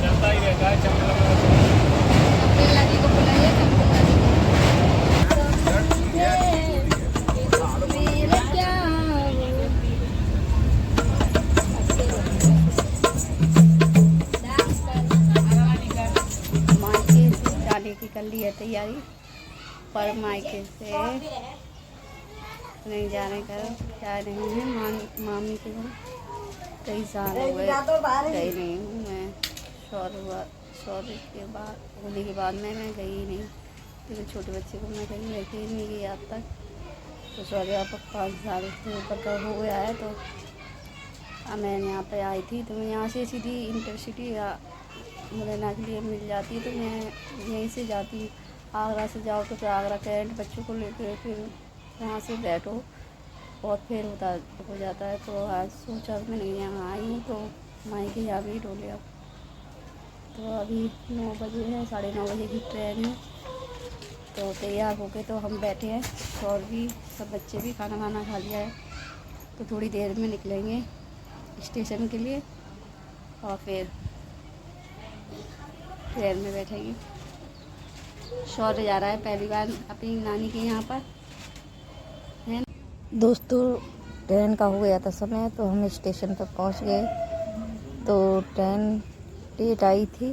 चलता ही रहता है जाने की कर ली है तैयारी, पर मायके से नहीं जाने का क्या नहीं है। मामी के घर कई साल हो गए गई नहीं हूँ मैं। सॉरी के बाद होने के बाद मैं गई नहीं, क्योंकि छोटे बच्चे को मैं कहीं लेके ही नहीं गई आज तक। तो सॉरी आप 5 साल से ऊपर का हो गया है। तो मैं यहाँ पे आई थी, तो मैं यहाँ से सीधी इंटरसिटी मुरैना के लिए मिल जाती है, तो मैं यहीं से जाती। आगरा से जाओ तो फिर आगरा कैंट बच्चों को लेकर फिर वहाँ से बैठो, बहुत फेर हो जाता है। तो आज सोचा मैं नहीं यहाँ आई हूँ, तो मायके यहाँ भी डोले अब। तो अभी 9 बजे है, 9:30 बजे की ट्रेन है। तो तैयार हो के तो हम बैठे हैं, और भी सब बच्चे भी खाना खा लिया है। तो थोड़ी देर में निकलेंगे स्टेशन के लिए, और फिर ट्रेन में बैठेंगे। शौर्य जा रहा है पहली बार अपनी नानी के यहाँ पर है। दोस्तों, ट्रेन का हो गया था समय, तो हम स्टेशन पर पहुँच गए। तो ट्रेन लेट आई थी,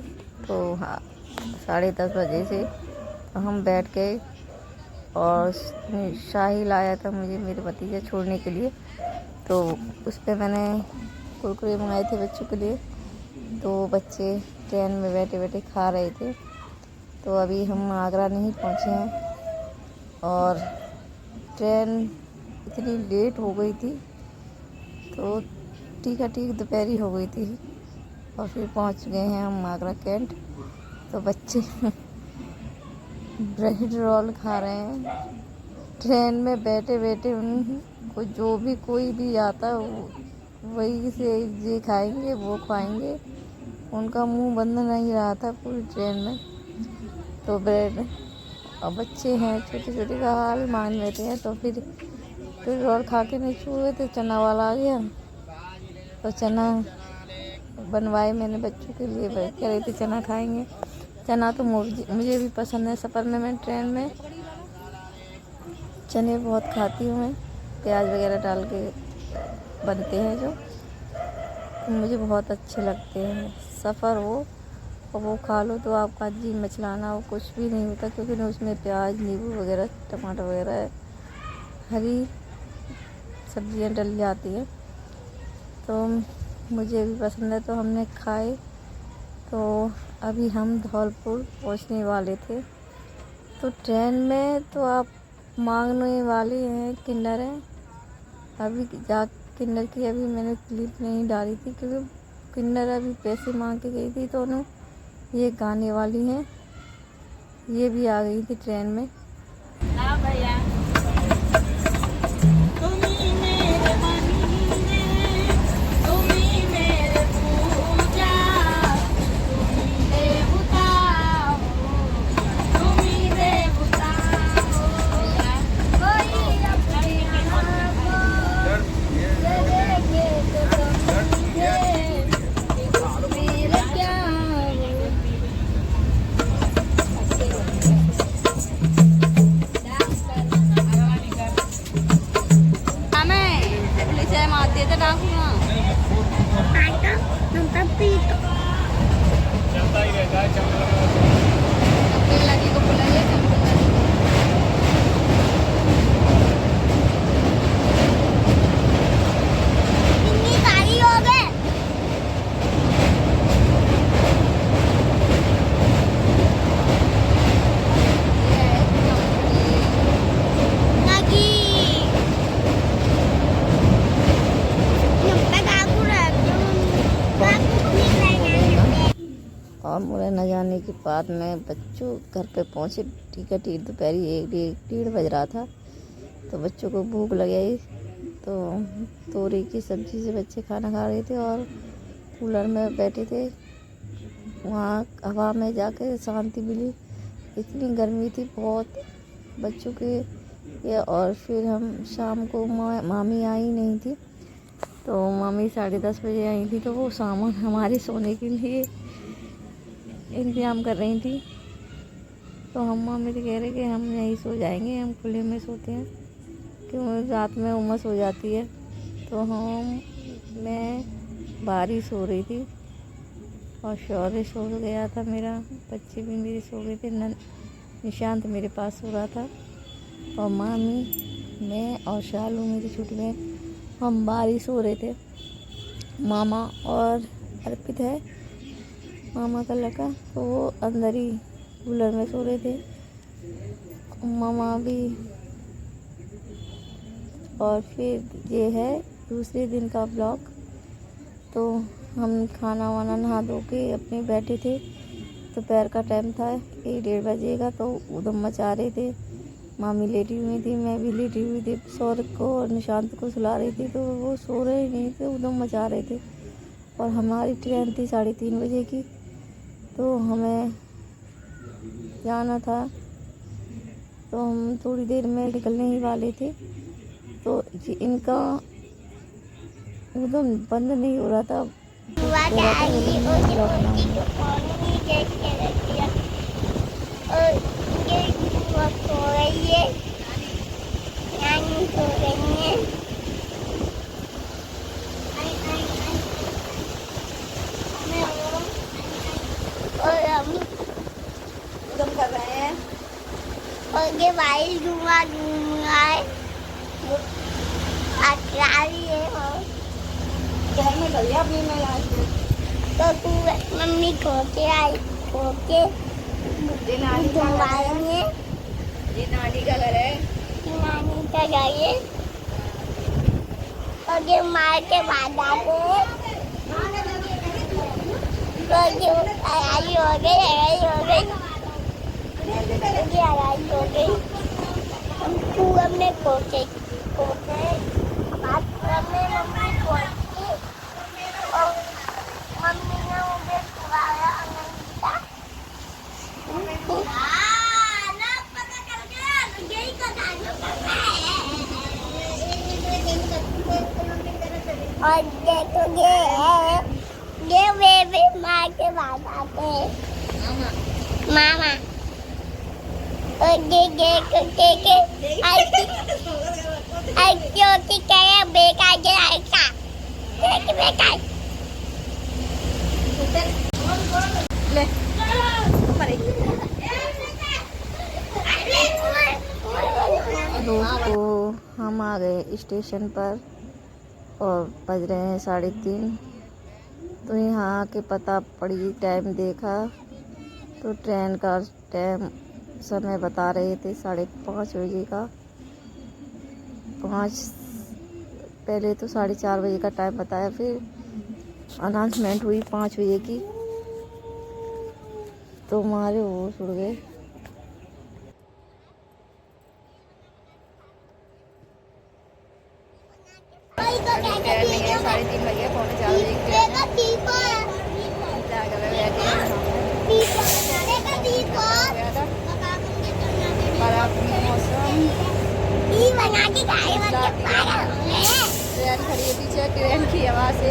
तो हाँ 10:30 बजे से तो हम बैठ गए। और साहिल आया था मुझे मेरे भतीजे छोड़ने के लिए, तो उस पर मैंने कुरकुरे मंगाए थे बच्चों के लिए। तो बच्चे ट्रेन में बैठे बैठे खा रहे थे। तो अभी हम आगरा नहीं पहुँचे हैं, और ट्रेन इतनी लेट हो गई थी, तो ठीक दोपहरी हो गई थी। और फिर पहुँच गए हैं हम आगरा कैंट। तो बच्चे ब्रेड रोल खा रहे हैं ट्रेन में बैठे बैठे। उनको जो भी कोई भी आता वही से ये खाएंगे वो खाएंगे, उनका मुंह बंद नहीं रहा था पूरी ट्रेन में। तो ब्रेड, और बच्चे हैं छोटे छोटे का हाल मान लेते हैं। तो फिर रोल खा के नहीं छुए थे, चना वाला आ गया, तो चना बनवाए मैंने बच्चों के लिए। कह रहे थे चना खाएंगे। चना तो मुझे भी पसंद है। सफ़र में मैं ट्रेन में चने बहुत खाती हूँ मैं, प्याज वगैरह डाल के बनते हैं जो, मुझे बहुत अच्छे लगते हैं। सफ़र हो और वो खा लो तो आपका जी मचलाना वो कुछ भी नहीं होता, क्योंकि उसमें प्याज नींबू वगैरह टमाटर वगैरह हरी सब्जियां डल जाती है। तो मुझे भी पसंद है, तो हमने खाए। तो अभी हम धौलपुर पहुंचने वाले थे। तो ट्रेन में तो आप मांगने वाले हैं किन्नर हैं। अभी किन्नर की अभी मैंने क्लिप नहीं डाली थी, क्योंकि किन्नर अभी पैसे मांग के गई थी, तो उन्हें ये गाने वाली हैं, ये भी आ गई थी ट्रेन में। भैया चलता ही रहता है और मुरैना जाने के बाद में बच्चों घर पे पहुँचे। टिकट दोपहरी 1-1:30 बज रहा था। तो बच्चों को भूख लग गई, तो तोरी की सब्ज़ी से बच्चे खाना खा रहे थे, और कूलर में बैठे थे। वहाँ हवा में जाकर शांति मिली। इतनी गर्मी थी बहुत बच्चों के। और फिर हम शाम को मामी आई नहीं थी, तो मम्मी 10:30 बजे आई थी, तो वो सामान हमारे सोने के लिए इंतज़ाम कर रही थी। तो हम मम्मी तो कह रहे कि हम यहीं सो जाएंगे, हम खुले में सोते हैं क्यों रात में उमस हो जाती है। तो मैं बाहर ही सो रही थी और शौर्य सो गया था, मेरा बच्चे भी मेरे सो गए थे। निशांत मेरे पास सो रहा था और मामी, मैं और शालू मेरी छोटी बहन हम बाहर ही सो रहे थे। मामा और अर्पित है मामा का लड़का, तो वो अंदर ही कूलर में सो रहे थे। मामा भी। और फिर ये है दूसरे दिन का ब्लॉग। तो हम खाना वाना नहा धो के अपने बैठे थे, दोपहर का टाइम था, 1-1:30 बजे का। तो उधम मचा रहे थे, मामी लेटी हुई थी, मैं भी लेटी हुई थी, सौरभ को और निशांत को सुला रही थी। तो वो सो रहे नहीं थे, उधम मचा रहे थे। और हमारी ट्रेन थी 3:30 बजे की, तो हमें जाना था। तो हम थोड़ी देर में निकलने ही वाले थे, तो इनका उधम बंद नहीं हो रहा था। और हम उधम कर रहे हैं और ये भाई धुआं है अटराली है और घर में भैया अपनी में आए तो तू मम्मी खोके आई खोके घुमाएंगे। ये नानी का घर है, नानी का जाइए और ये मार के बाद आते हैं। तो ये लड़ाई हो गई लड़ाई हो गई। तू हमने खोके बात करने मम्मी खोकी और मम्मी ने मुझे सुलाया अनंता। ना पता चल गया यही का डालो करना है। और देखोगे ये बेबी माँ के बाद आते हैं मामा और ये क्योंकि क्या बेकार जलाएगा बेकार ले दोस्तों हम आ गए स्टेशन पर और बज रहे हैं 3:30। तो यहाँ आके पता पड़ी, टाइम देखा तो ट्रेन का टाइम समय बता रहे थे 5:30 बजे का। पहले तो 4:30 बजे का टाइम बताया, फिर अनाउंसमेंट हुई 5 बजे की। तो हमारे होश उड़ गए। ट्रेन नहीं है, 3:30 बजे, 3:45 बजे की ट्रेन है। पर अब मौसम ट्रेन खड़ी है पीछे, ट्रेन की आवाज़ से